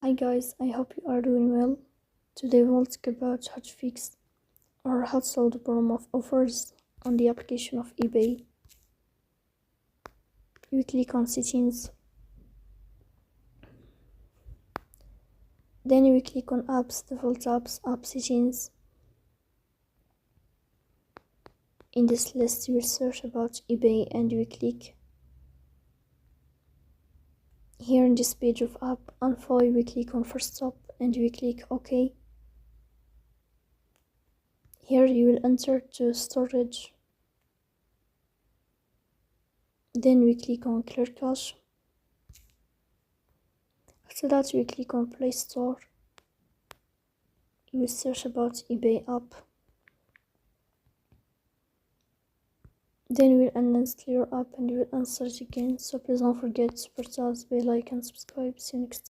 Hi guys, I hope you are doing well. Today we will talk about how to fix or how to solve the problem of offers on the application of eBay. You click on settings, then you click on apps, default apps, app settings. In this list you will search about eBay and you click here in this page of app info. You will click on first stop and you will click OK. Here you will enter to storage, then we click on clear cache. After that we click on Play Store. You will search about eBay app, then you will uninstall your app and you will install it again. So please don't forget to press the bell icon, subscribe. See you next time.